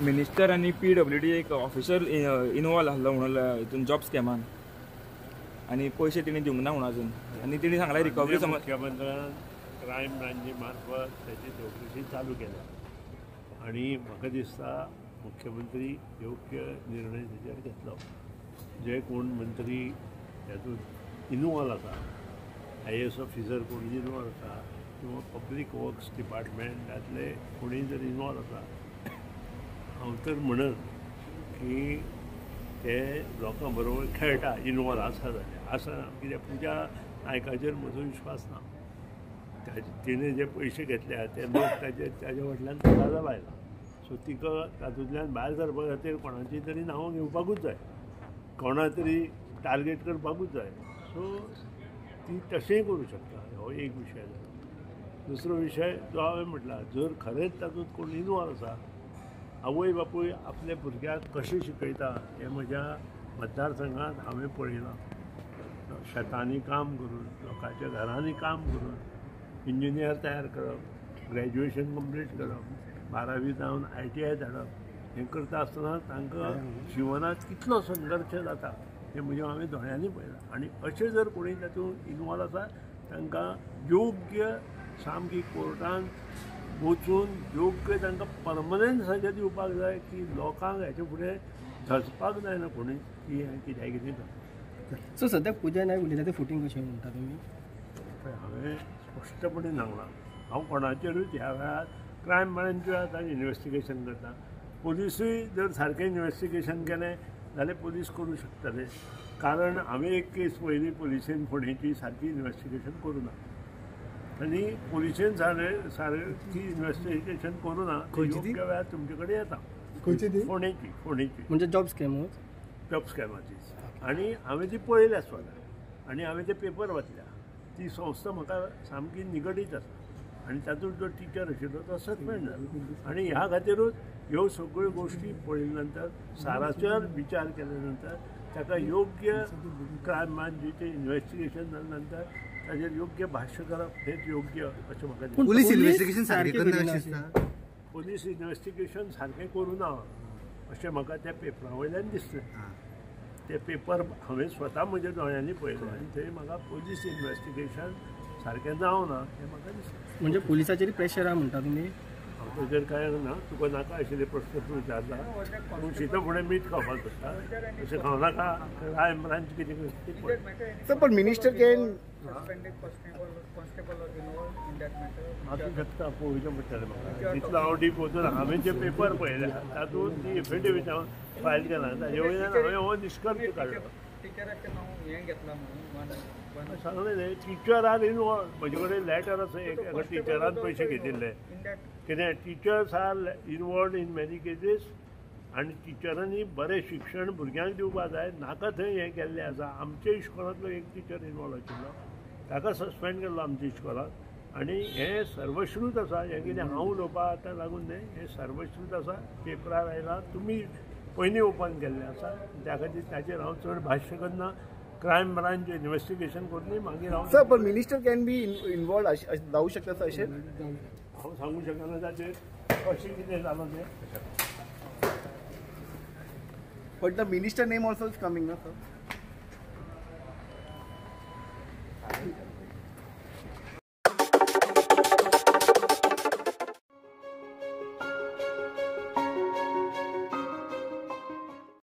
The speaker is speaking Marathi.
मिनिस्टर आणि PWD एक ऑफिसर इनवॉल्व आसलो म्हणून हितून जॉब स्कॅमान आणि पैसे तिने दिवंक ना म्हणून अजून आणि तिने सांगला रिकवरी समज मुख्यमंत्र्यान क्रायम ब्रांची मार्फत त्याची चौकशी चालू केल्या आणि म्हाका दिसता मुख्यमंत्री योग्य निर्णय त्याच्यावर घेतलो. जे कोण मंत्री त्यातून इनवॉल्व आसा IAS ऑफिसर कोण इनवॉल्व आसा किंवा पब्लीक वर्क्स डिपार्टमेंटातले कोणी जर इनवॉल्व आसा हांव तर म्हणत की ते लोकां बरोबर खेळटा इनवॉल्व आसा जाल्यार आसा कित्याक पुजा नायकाचेर म्हजो विश्वास ना. तिने जे पयशे घेतल्या ते लोक ताजे फाटल्यान तगादा लायला. सो तिका तातूंतल्यान भायर सरपा खातीर कोणाची तरी नांवां घेवपाकूच जाय, कोणा तरी टार्गेट करपाकूच जाय. सो ती तशेंय करूं शकता. हो एक विशय जालो. दुसरो विशय जो हांवें म्हटला, जर खरेंच तातूंत कोण इनवॉल्व आसा, आवय बापूय आपल्या भुरग्याक कशें शिकयता हें म्हज्या मतदारसंघांत हांवें पळयलां. शेतांनी काम करून, लोकांच्या घरांनी काम करून, इंजिनियर तयार करप, ग्रॅज्युएशन कंप्लीट करप, 12वी जावन ITI धाडप, हें करता आसतना तांकां जिवनांत कितलो संघर्श जाता हें म्हज्या हांवें दोळ्यांनी पळयलां. आनी अशें जर कोणी तातूंत इनवॉल्व आसा तांकां योग्य सामकी कोर्टान वचून योग्य तांकां परमनंट सजा दिवपाक जाय की लोकांक हेचे फुडें धजपाक जायना कोणी की हें कित्याक कितें करता. सो सद्याक पुजा नायक उलयता तें फुटींग कशें म्हणटा तुमी? हांवें स्पश्टपणे सांगलां, हांव कोणाचेरूच ह्या वेळार क्रायम ब्रांच्यो आतां इन्वेस्टिगेशन करता. पोलिसूय जर सारकें इन्वेस्टिगेशन केलें जाल्यार पोलीस करूं शकतले. कारण हांवें एक केस पयली पोलिसेन फोंडेची सारकी इन्वेस्टिगेशन करूं ना आनी पोलिसेन सारकी इन्वेस्टिगेशन करूं ना. योग्य वेळार तुमचे कडेन येता. फोंडेची म्हणजे जॉब स्कॅमाची आनी हांवें ती पळयल्या स्वता आनी हांवें ते पेपर वाचल्या. ती संस्था म्हाका सामकी निगडीत आसा आनी तातूंत जो टिचर आशिल्लो तो सस्पेंड जाला. आनी ह्या खातीरूच ह्यो सगळ्यो गोश्टी पळयल्या नंतर सारासर विचार केल्या नंतर ताका योग्य क्रायम ब्रांचीचें इन्वेस्टिगेशन जाल्या नंतर ताजेर योग्य भाश्य करप हेच योग्य अशें म्हाका दिसता. पुलीस इन्वेस्टिगेशन सारकें पुलीस इन्वेस्टिगेशन सारकें करूं ना अशें म्हाका त्या पेपरा वयल्यान दिसलें. ते पेपर हांवें स्वता म्हज्या दोळ्यांनी पळयलो आनी थंय म्हाका पुलीस इन्वेस्टिगेशन सारकें जावना हें म्हाका दिसलें. म्हणजे पुलिसाचेर प्रेशर आहा म्हणटा तुमी? हांव ताजेर कांय ना. तुका नाका आशिल्ले प्रश्न तूं विचारला. तूं शितो फुडें मीठ खावपाक सोदता अशें खावं नाका. क्रायम ब्रांच कितें करता पण मिनिस्टर कॅन आसूं शकता. पळोवचें पडटलें म्हाका. तितलो हांव डीप वचून हांवें जे पेपर पळयल्या तातूंत ती एफिडेवीट हांव फायल केला. ताजे वयल्यान हांवें हो निश्कर्श काडलो. सांगलें न्ही टिचरान इनवॉल्व. म्हजे कडेन लॅटर आसा एक टिचरान पयशे घेतिल्ले. कितें teachers are involved in many cases आनी टिचरांनी बरें शिक्षण भुरग्यांक दिवपा जाय नाका थंय हें केल्लें आसा. आमच्या इश्कोलांतलो एक टिचर इनवॉल्व आशिल्लो ताका सस्पेंड केल्लो आमच्या इश्कोलांत. आनी हें सर्वश्रूत आसा. हें कितें हांव उलोवपा आतां लागून न्ही हें सर्वश्रूत आसा. पेपरार आयलां. तुमी पयलीं ओपन केल्लें आसा. त्या खातीर ताचेर हांव चड भाश्य करना. क्रायम ब्रांच इन्वेस्टिगेशन करून मागीर हांव सर पण मिनिस्टर कॅन बी इनवॉल्व जावं शकता अशें हांव सांगूं शकना ताचेर कशें कितें जालो तें. But the minister name also is coming ना सर.